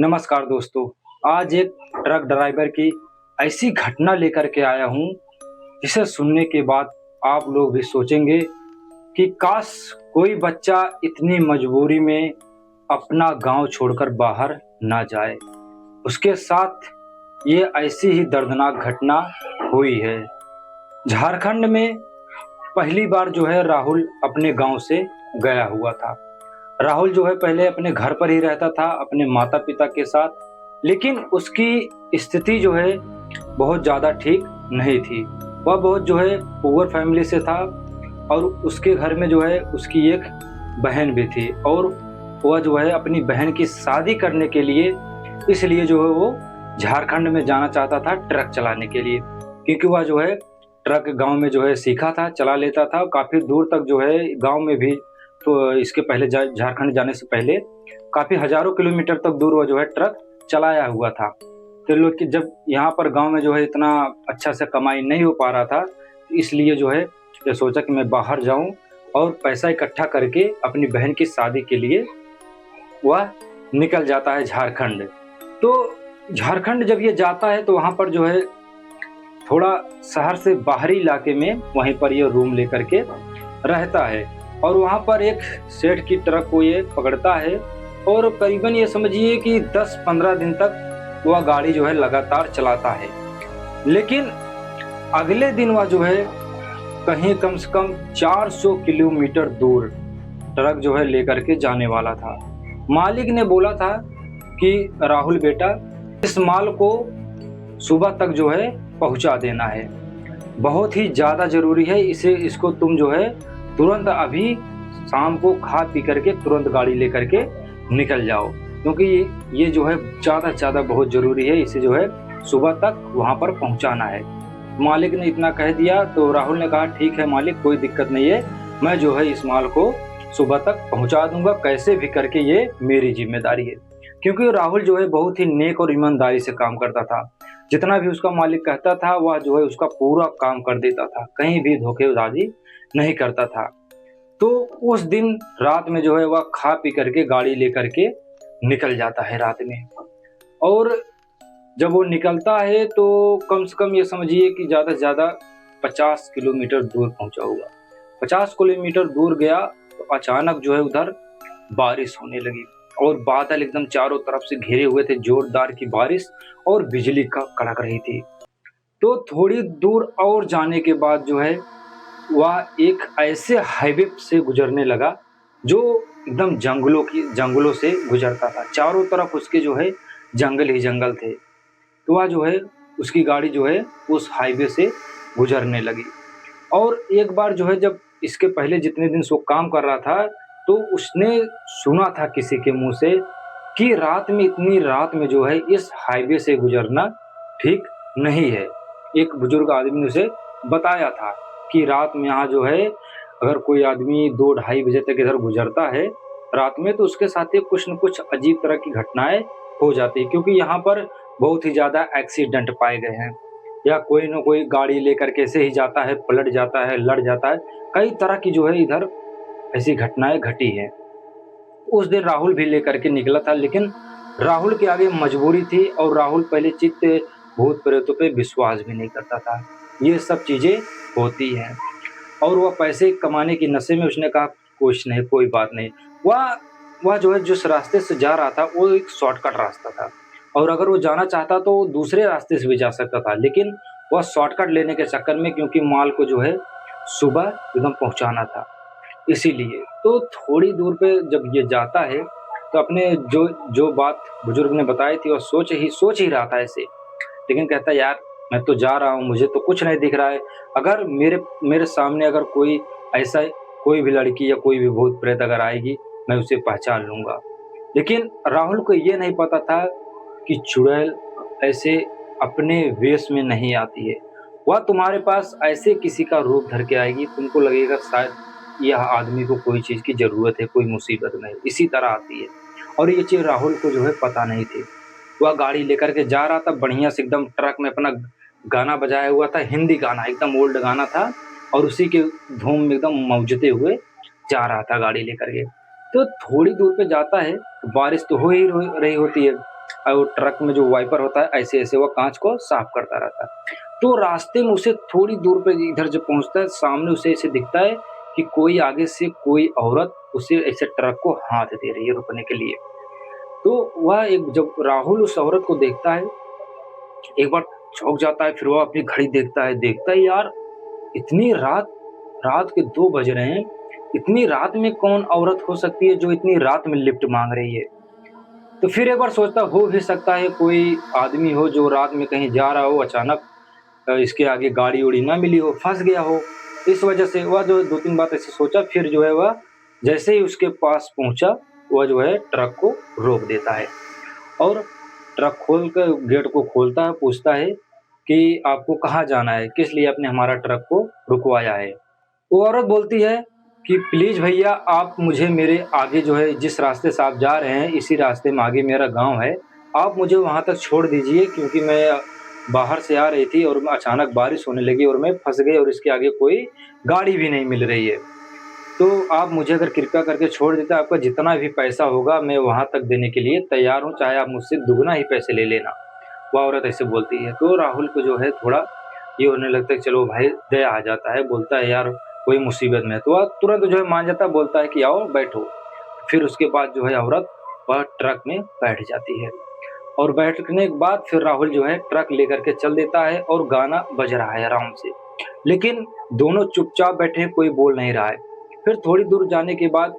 नमस्कार दोस्तों। आज एक ट्रक ड्राइवर की ऐसी घटना लेकर के आया हूँ जिसे सुनने के बाद आप लोग भी सोचेंगे कि काश कोई बच्चा इतनी मजबूरी में अपना गांव छोड़कर बाहर ना जाए। उसके साथ ये ऐसी ही दर्दनाक घटना हुई है। झारखंड में पहली बार राहुल अपने गांव से गया हुआ था। राहुल पहले अपने घर पर ही रहता था अपने माता पिता के साथ, लेकिन उसकी स्थिति बहुत ज़्यादा ठीक नहीं थी। वह बहुत पुअर फैमिली से था और उसके घर में उसकी एक बहन भी थी और वह अपनी बहन की शादी करने के लिए इसलिए वो झारखंड में जाना चाहता था ट्रक चलाने के लिए, क्योंकि वह ट्रक गांव में सीखा था, चला लेता था। काफ़ी दूर तक गांव में भी, तो इसके पहले झारखंड जाने से पहले काफ़ी हज़ारों किलोमीटर तक दूर वह ट्रक चलाया हुआ था। तो लोग कि जब यहाँ पर गांव में इतना अच्छा से कमाई नहीं हो पा रहा था, इसलिए ये सोचा कि मैं बाहर जाऊं और पैसा इकट्ठा करके अपनी बहन की शादी के लिए वह निकल जाता है झारखंड। तो झारखंड जब ये जाता है तो वहाँ पर थोड़ा शहर से बाहरी इलाके में वहीं पर ये रूम लेकर के रहता है और वहाँ पर एक सेठ की ट्रक को ये पकड़ता है और करीबन ये समझिए कि 10-15 दिन तक वह गाड़ी लगातार चलाता है। लेकिन अगले दिन वह कहीं कम से कम 400 किलोमीटर दूर ट्रक लेकर के जाने वाला था। मालिक ने बोला था कि राहुल बेटा, इस माल को सुबह तक पहुंचा देना है, बहुत ही ज़्यादा ज़रूरी है। इसको तुम तुरंत अभी शाम को खा पी करके तुरंत गाड़ी लेकर के निकल जाओ, क्योंकि ये ज़्यादा बहुत ज़रूरी है। इसे सुबह तक वहाँ पर पहुँचाना है। मालिक ने इतना कह दिया तो राहुल ने कहा ठीक है मालिक, कोई दिक्कत नहीं है, मैं इस माल को सुबह तक पहुँचा दूंगा, कैसे भी करके ये मेरी जिम्मेदारी है। क्योंकि राहुल बहुत ही नेक और ईमानदारी से काम करता था। जितना भी उसका मालिक कहता था वह उसका पूरा काम कर देता था, कहीं भी धोखेबाजी नहीं करता था। तो उस दिन रात में वह खा पी करके गाड़ी लेकर के निकल जाता है रात में। और जब वो निकलता है तो कम से कम ये समझिए कि ज़्यादा से ज़्यादा 50 किलोमीटर दूर पहुंचा होगा। 50 किलोमीटर दूर गया तो अचानक उधर बारिश होने लगी और बादल एकदम चारों तरफ से घिरे हुए थे, जोरदार की बारिश और बिजली का कड़क रही थी। तो थोड़ी दूर और जाने के बाद वह एक ऐसे हाईवे से गुजरने लगा जो एकदम जंगलों से गुजरता था। चारों तरफ उसके जंगल ही जंगल थे। तो वह उसकी गाड़ी उस हाईवे से गुजरने लगी। और एक बार जब इसके पहले जितने दिन वो काम कर रहा था तो उसने सुना था किसी के मुंह से कि रात में, इतनी रात में इस हाईवे से गुजरना ठीक नहीं है। एक बुजुर्ग आदमी ने उसे बताया था कि रात में यहाँ अगर कोई आदमी 2-2:30 बजे तक इधर गुजरता है रात में तो उसके साथ कुछ न कुछ अजीब तरह की घटनाएं हो जाती है, क्योंकि यहाँ पर बहुत ही ज़्यादा एक्सीडेंट पाए गए हैं, या कोई न कोई गाड़ी लेकर के ऐसे ही जाता है, पलट जाता है, लड़ जाता है। कई तरह की इधर ऐसी घटनाएं घटी हैं। उस दिन राहुल भी लेकर के निकला था, लेकिन राहुल के आगे मजबूरी थी और राहुल पहले चित्त भूत प्रेतों पे विश्वास भी नहीं करता था। ये सब चीज़ें होती हैं और वह पैसे कमाने की नशे में उसने कहा कुछ नहीं, कोई बात नहीं। वह जिस रास्ते से जा रहा था वो एक शॉर्टकट रास्ता था और अगर वो जाना चाहता तो दूसरे रास्ते से भी जा सकता था, लेकिन वह शॉर्टकट लेने के चक्कर में, क्योंकि माल को सुबह एकदम पहुंचाना था, इसीलिए तो थोड़ी दूर पे जब ये जाता है तो अपने जो बात बुजुर्ग ने बताई थी वह सोच ही रहा था ऐसे। लेकिन कहता यार मैं तो जा रहा हूँ, मुझे तो कुछ नहीं दिख रहा है। अगर मेरे सामने अगर कोई भी लड़की या कोई भी भूत प्रेत अगर आएगी मैं उसे पहचान लूँगा। लेकिन राहुल को ये नहीं पता था कि चुड़ैल ऐसे अपने वेश में नहीं आती है। वह तुम्हारे पास ऐसे किसी का रूप धर के आएगी, तुमको लगेगा शायद यह आदमी को कोई चीज़ की ज़रूरत है, कोई मुसीबत में है, इसी तरह आती है। और ये चीज़ राहुल को पता नहीं थी। वह गाड़ी लेकर के जा रहा था बढ़िया से, एकदम ट्रक में अपना गाना बजाया हुआ था, हिंदी गाना, एकदम ओल्ड गाना था और उसी के धूम में एकदम मौजते हुए जा रहा था गाड़ी लेकर के। तो थोड़ी दूर पे जाता है तो बारिश तो हो ही रही होती है। और वो ट्रक में जो वाइपर होता है ऐसे ऐसे वो कांच को साफ करता रहता है। तो रास्ते में उसे थोड़ी दूर पे इधर जब पहुंचता है, सामने उसे ऐसे दिखता है कि कोई आगे से कोई औरत उसे ऐसे ट्रक को हाथ दे रही है रुकने के लिए। तो वह एक जब राहुल उस औरत को देखता है, एक बार चौंक जाता है, फिर वो अपनी घड़ी देखता है यार इतनी रात, रात के 2 बज रहे हैं, इतनी रात में कौन औरत हो सकती है जो इतनी रात में लिफ्ट माँग रही है? तो फिर एक बार सोचता हो भी सकता है कोई आदमी हो जो रात में कहीं जा रहा हो, अचानक इसके आगे गाड़ी-उड़ी ना मिली हो, फँस गया हो। इस वजह से वह जो 2-3 बात ऐसे सोचा, फिर जो है वह जैसे ही उसके पास पहुँचा, वह जो है ट्रक को रोक देता है और ट्रक खोल कर गेट को खोलता है, पूछता है कि आपको कहाँ जाना है? किस लिए आपने हमारा ट्रक को रुकवाया है? वो औरत बोलती है कि प्लीज़ भैया आप मुझे मेरे आगे जो है जिस रास्ते से आप जा रहे हैं, इसी रास्ते में आगे मेरा गाँव है। आप मुझे वहाँ तक छोड़ दीजिए क्योंकि मैं बाहर से आ रही थी और मैं अचानक बारिश होने लगी और मैं फँस गई और इसके आगे कोई गाड़ी भी नहीं मिल रही है। तो आप मुझे अगर कृपया करके छोड़ देते, आपका जितना भी पैसा होगा मैं वहाँ तक देने के लिए तैयार हूँ, चाहे आप मुझसे दुगना ही पैसे ले लेना। वो औरत ऐसे बोलती है, तो राहुल को जो है थोड़ा ये होने लगता है कि चलो भाई दया आ जाता है, बोलता है यार कोई मुसीबत में है, तो वह तुरंत जो है मान जाता है, बोलता है कि आओ बैठो। फिर उसके बाद जो है औरत वह ट्रक में बैठ जाती है और बैठने के बाद फिर राहुल जो है ट्रक लेकर के चल देता है और गाना बज रहा है आराम से। लेकिन दोनों चुपचाप बैठे हैं, कोई बोल नहीं रहा है। फिर थोड़ी दूर जाने के बाद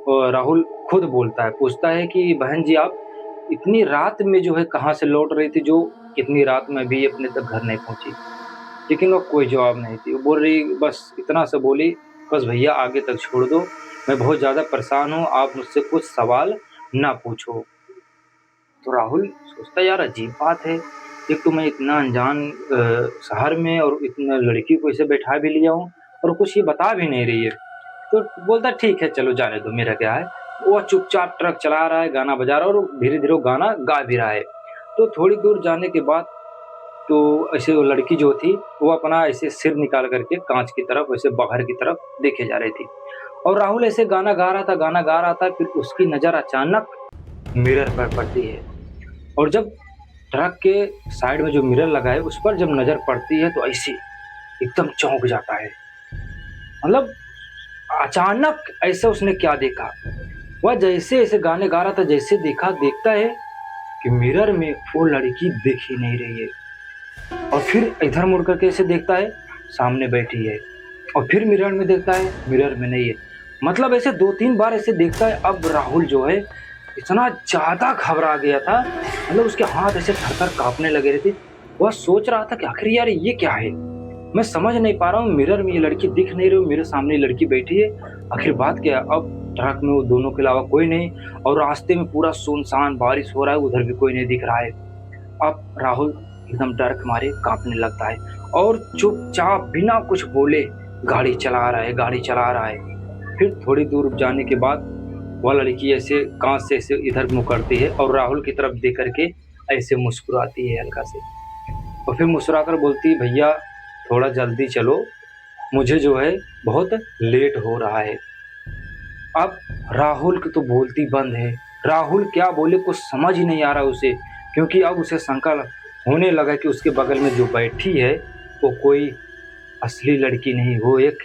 राहुल खुद बोलता है, पूछता है कि बहन जी आप इतनी रात में जो है कहाँ से लौट रही थी, जो इतनी रात में भी अपने तक घर नहीं पहुँची? लेकिन वो कोई जवाब नहीं थी। वो बोल रही बस इतना सा बोली, बस भैया आगे तक छोड़ दो, मैं बहुत ज़्यादा परेशान हूँ, आप मुझसे कुछ सवाल ना पूछो। तो राहुल सोचता है यार अजीब बात है, एक तो मैं इतना अनजान शहर में और इतना लड़की को इसे बैठा भी लिया हूँ और कुछ ये बता भी नहीं रही है। तो बोलता ठीक है चलो जाने दो, मेरा क्या है। वो चुपचाप ट्रक चला रहा है, गाना बजा रहा है और धीरे-धीरे वो गाना गा भी रहा है। तो थोड़ी दूर जाने के बाद तो ऐसे वो लड़की जो थी, वो अपना ऐसे सिर निकाल कर के काँच की तरफ ऐसे बाहर की तरफ देखे जा रही थी और राहुल ऐसे गाना गा रहा था, फिर उसकी नज़र अचानक मिरर पर पड़ती है और जब ट्रक के साइड में जो मिरर लगा है, उस पर जब नज़र पड़ती है तो ऐसे एकदम चौंक जाता है। मतलब अचानक ऐसे उसने क्या देखा? वह जैसे ऐसे गाने गा रहा था, जैसे देखता है कि मिरर में वो लड़की दिख ही नहीं रही है और फिर इधर मुड़ करके ऐसे देखता है, सामने बैठी है और फिर मिरर में देखता है, मिरर में नहीं है। मतलब ऐसे 2-3 बार ऐसे देखता है। अब राहुल जो है इतना ज़्यादा घबरा गया था, मतलब उसके हाथ ऐसे थर-थर काँपने लगे थे। वह सोच रहा था कि आखिर यार ये क्या है? मैं समझ नहीं पा रहा हूँ, मिरर में ये लड़की दिख नहीं रही, मेरे सामने ये लड़की बैठी है, आखिर बात क्या है? अब ट्रक में वो दोनों के अलावा कोई नहीं और रास्ते में पूरा सुनसान, बारिश हो रहा है, उधर भी कोई नहीं दिख रहा है। अब राहुल एकदम डर के मारे काँपने लगता है और चुपचाप बिना कुछ बोले गाड़ी चला रहा है। फिर थोड़ी दूर जाने के बाद वह लड़की ऐसे काँच से ऐसे इधर मुँह करती है और राहुल की तरफ देख कर के ऐसे मुस्कुराती है हल्का से और फिर मुस्कुराकर बोलती है, भैया थोड़ा जल्दी चलो, मुझे जो है बहुत लेट हो रहा है। अब राहुल की तो बोलती बंद है। राहुल क्या बोले कुछ समझ ही नहीं आ रहा उसे, क्योंकि अब उसे शंका होने लगा कि उसके बगल में जो बैठी है वो कोई असली लड़की नहीं, वो एक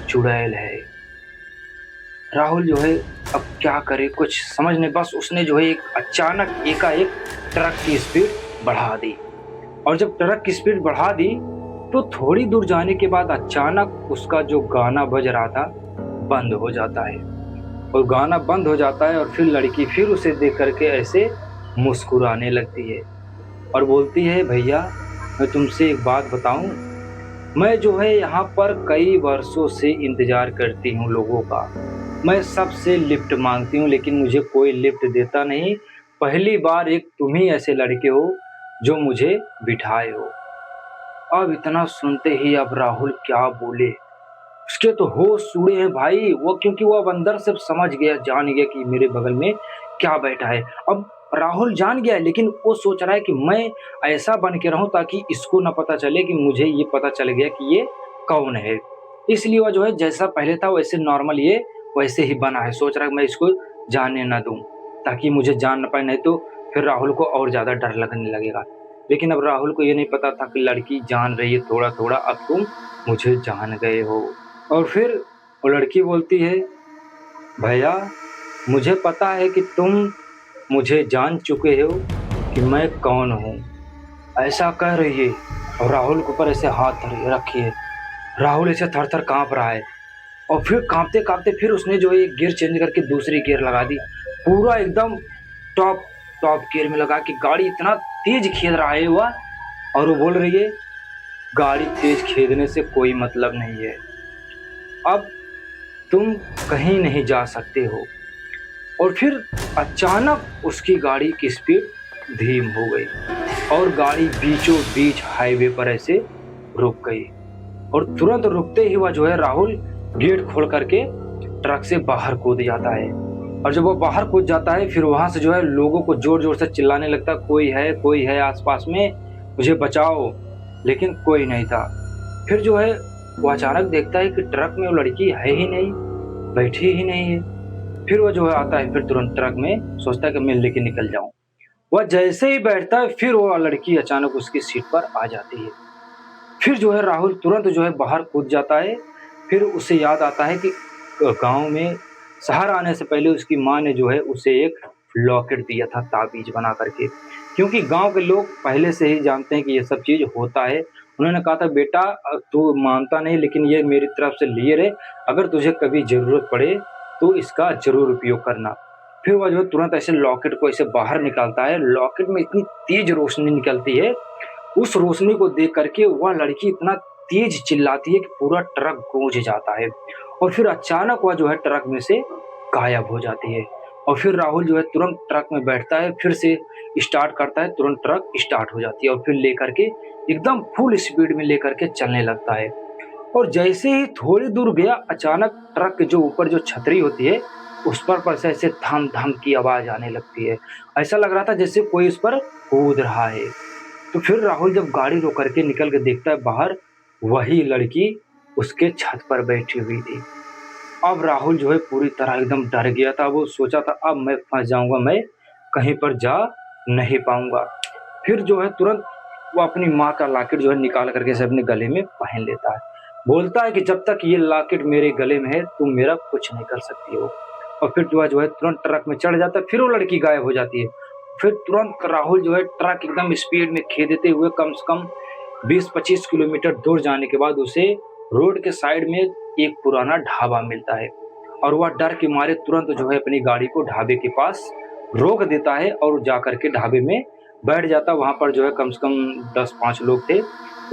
चुड़ैल है। राहुल जो है अब क्या करे कुछ समझ नहीं, बस उसने जो है एक अचानक एकाएक ट्रक की स्पीड बढ़ा दी और जब ट्रक की स्पीड बढ़ा दी तो थोड़ी दूर जाने के बाद अचानक उसका जो गाना बज रहा था बंद हो जाता है और गाना बंद हो जाता है और फिर लड़की फिर उसे देख करके ऐसे मुस्कुराने लगती है और बोलती है, भैया मैं तुमसे एक बात बताऊं, मैं जो है यहाँ पर कई वर्षों से इंतज़ार करती हूँ लोगों का, मैं सबसे लिफ्ट मांगती हूँ लेकिन मुझे कोई लिफ्ट देता नहीं। पहली बार एक तुम ही ऐसे लड़के हो जो मुझे बिठाए हो। अब इतना सुनते ही अब राहुल क्या बोले, उसके तो होश उड़े हैं भाई वो, क्योंकि वो अब अंदर से समझ गया, जान गया कि मेरे बगल में क्या बैठा है। अब राहुल जान गया है लेकिन वो सोच रहा है कि मैं ऐसा बन के रहूं ताकि इसको ना पता चले कि मुझे ये पता चल गया कि ये कौन है। इसलिए वो जो है जैसा पहले था वैसे नॉर्मल ये वैसे ही बना है, सोच रहा है कि मैं इसको जानने ना दूं ताकि मुझे जान ना पाए, नहीं तो फिर राहुल को और ज़्यादा डर लगने लगेगा। लेकिन अब राहुल को ये नहीं पता था कि लड़की जान रही है थोड़ा-थोड़ा, अब तुम मुझे जान गए हो। और फिर वो लड़की बोलती है, भैया मुझे पता है कि तुम मुझे जान चुके हो कि मैं कौन हूँ। ऐसा कह रही है और राहुल के ऊपर ऐसे हाथ रखिए। राहुल ऐसे थर-थर काँप रहा है और फिर काँपते-काँपते फिर उसने जो है एक गियर चेंज करके दूसरी गियर लगा दी। पूरा एकदम टॉप टॉप गियर में लगा के गाड़ी इतना तेज़ खेद रहा है वह, और वो बोल रही है, गाड़ी तेज़ खेदने से कोई मतलब नहीं है। अब तुम कहीं नहीं जा सकते हो। और फिर अचानक उसकी गाड़ी की स्पीड धीम हो गई और गाड़ी बीचों बीच हाईवे पर ऐसे रुक गई। और तुरंत रुकते ही वह जो है राहुल गेट खोल करके ट्रक से बाहर कूद जाता है। और जब वो बाहर कूद जाता है फिर वहां से जो है लोगों को जोर जोर से चिल्लाने लगता है, कोई है आसपास में, मुझे बचाओ। लेकिन कोई नहीं था। फिर जो है वो अचानक देखता है कि ट्रक में वो लड़की है ही नहीं, बैठी ही नहीं है। फिर वो जो है आता है, फिर तुरंत ट्रक में सोचता है कि मैं लेके निकल जाऊं। वह जैसे ही बैठता है फिर वो लड़की अचानक उसकी सीट पर आ जाती है। फिर जो है राहुल तुरंत जो है बाहर कूद जाता है। फिर उसे याद आता है कि गांव में शहर आने से पहले उसकी माँ ने जो है उसे एक लॉकेट दिया था ताबीज बना करके, क्योंकि गांव के लोग पहले से ही जानते हैं कि ये सब चीज़ होता है। उन्होंने कहा था, बेटा तू मानता नहीं लेकिन ये मेरी तरफ से लिए रहे, अगर तुझे कभी ज़रूरत पड़े तो इसका ज़रूर उपयोग करना। फिर वह जो है तुरंत ऐसे लॉकेट को ऐसे बाहर निकालता है। लॉकेट में इतनी तेज रोशनी निकलती है, उस रोशनी को देख करके वह लड़की इतना तेज चिल्लाती है कि पूरा ट्रक गूंज जाता है। और फिर अचानक वह जो है ट्रक में से गायब हो जाती है। और फिर राहुल जो है तुरंत ट्रक में बैठता है, फिर से स्टार्ट करता है, तुरंत ट्रक स्टार्ट हो जाती है और फिर लेकर के एकदम फुल स्पीड में लेकर के चलने लगता है। और जैसे ही थोड़ी दूर गया अचानक ट्रक के जो ऊपर जो छतरी होती है उस पर से ऐसे धम धम की आवाज आने लगती है। ऐसा लग रहा था जैसे कोई उस पर कूद रहा है। तो फिर राहुल जब गाड़ी रोक करके निकल के देखता है बाहर, वही लड़की उसके छत पर बैठी हुई थी। अब राहुल जो है पूरी तरह एकदम डर गया था। वो सोचा था अब मैं फंस जाऊंगा, मैं कहीं पर जा नहीं पाऊंगा। फिर जो है तुरंत वो अपनी माँ का लॉकेट जो है निकाल करके से अपने गले में पहन लेता है। बोलता है कि जब तक ये लॉकेट मेरे गले में है तुम मेरा कुछ नहीं कर सकती हो। और फिर जो है तुरंत ट्रक में चढ़ जाता है। फिर वो लड़की गायब हो जाती है। फिर तुरंत राहुल जो है ट्रक एकदम स्पीड में खेदते हुए कम से कम 20-25 किलोमीटर दूर जाने के बाद उसे रोड के साइड में एक पुराना ढाबा मिलता है। और वह डर के मारे तुरंत जो है अपनी गाड़ी को ढाबे के पास रोक देता है और जा करके ढाबे में बैठ जाता। वहाँ पर जो है कम से कम 10-5 लोग थे।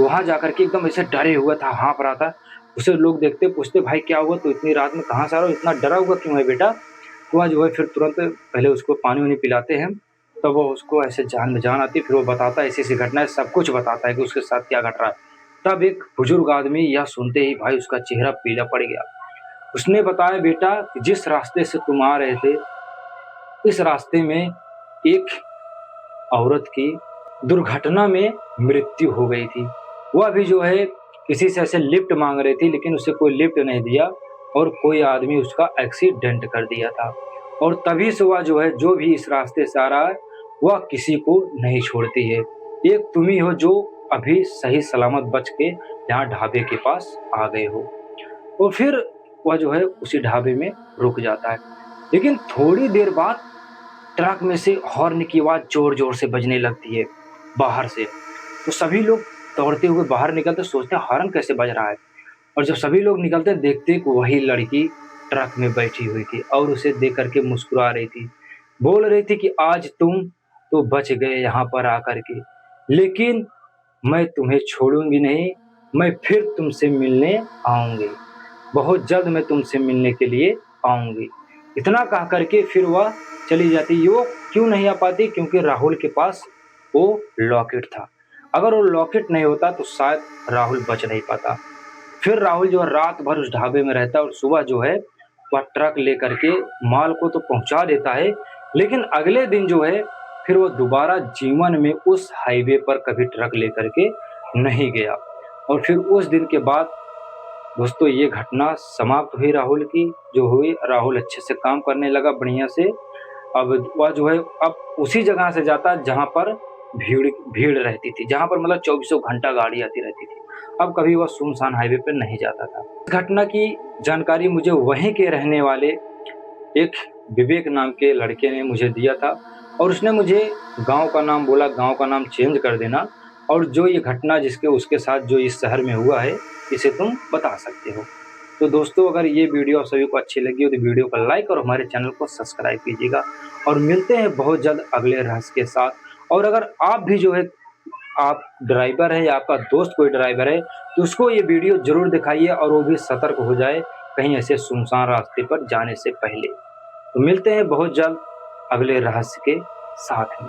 वहाँ जा करके एकदम ऐसे डरे हुआ था, हाँफ रहा था। उसे लोग देखते पूछते, भाई क्या हुआ, तो इतनी रात में कहाँ से आ रहा हो, इतना डरा हुआ क्यों है बेटा। तो वहाँ जो है फिर तुरंत पहले उसको पानी वानी पिलाते हैं, तब वो उसको ऐसे जान में जान आती है। फिर वो बताता है ऐसी-ऐसी घटना है, सब कुछ बताता है कि उसके साथ क्या घट रहा है। तब एक बुजुर्ग आदमी यह सुनते ही भाई उसका चेहरा पीला पड़ गया। उसने बताया, बेटा जिस रास्ते से तुम आ रहे थे इस रास्ते में एक औरत की दुर्घटना में मृत्यु हो गई थी। वह भी जो है किसी से ऐसे लिफ्ट मांग रही थी लेकिन उसे कोई लिफ्ट नहीं दिया और कोई आदमी उसका एक्सीडेंट कर दिया था। और तभी से वह जो है जो भी इस रास्ते से आ रहा है वह किसी को नहीं छोड़ती है। एक तुम ही हो जो अभी सही सलामत बच के यहाँ ढाबे के पास आ गए हो। और फिर वह जो है उसी ढाबे में रुक जाता है। लेकिन थोड़ी देर बाद ट्रक में से हॉर्न की आवाज़ ज़ोर-ज़ोर से बजने लगती है बाहर से। तो सभी लोग दौड़ते हुए बाहर निकलते, सोचते हैं हॉर्न कैसे बज रहा है। और जब सभी लोग निकलते देखते कि वही लड़की ट्रक में बैठी हुई थी और उसे देख कर के मुस्कुरा रही थी। बोल रही थी कि आज तुम तो बच गए यहाँ पर आकर के, लेकिन मैं तुम्हें छोड़ूँगी नहीं, मैं फिर तुमसे मिलने आऊँगी। बहुत जल्द मैं तुमसे मिलने के लिए आऊँगी। इतना कह कर के फिर वह चली जाती। वो क्यों नहीं आ पाती? क्योंकि राहुल के पास वो लॉकेट था। अगर वो लॉकेट नहीं होता तो शायद राहुल बच नहीं पाता। फिर राहुल जो है रात भर उस ढाबे में रहता है और सुबह जो है वह ट्रक लेकर के माल को तो पहुंचा देता है, लेकिन अगले दिन जो है फिर वो दोबारा जीवन में उस हाईवे पर कभी ट्रक लेकर के नहीं गया। और फिर उस दिन के बाद दोस्तों ये घटना समाप्त हुई राहुल की, जो हुई राहुल अच्छे से काम करने लगा बढ़िया से। अब वह जो है अब उसी जगह से जाता जहाँ पर भीड़ भीड़ रहती थी, जहाँ पर मतलब चौबीसों घंटा गाड़ी आती रहती थी। अब कभी वह सुनसान हाईवे पे नहीं जाता था। इस घटना की जानकारी मुझे वहीं के रहने वाले एक विवेक नाम के लड़के ने मुझे दिया था और उसने मुझे गाँव का नाम बोला, गाँव का नाम चेंज कर देना और जो ये घटना जिसके उसके साथ जो इस शहर में हुआ है, इसे तुम बता सकते हो। तो दोस्तों, अगर ये वीडियो आप सभी को अच्छी लगी हो तो वीडियो को लाइक और हमारे चैनल को सब्सक्राइब कीजिएगा और मिलते हैं बहुत जल्द अगले रहस्य के साथ। और अगर आप भी जो है आप ड्राइवर है या आपका दोस्त कोई ड्राइवर है तो उसको ये वीडियो ज़रूर दिखाइए और वो भी सतर्क हो जाए कहीं ऐसे सुनसान रास्ते पर जाने से पहले। तो मिलते हैं बहुत जल्द अगले रहस्य के साथ में।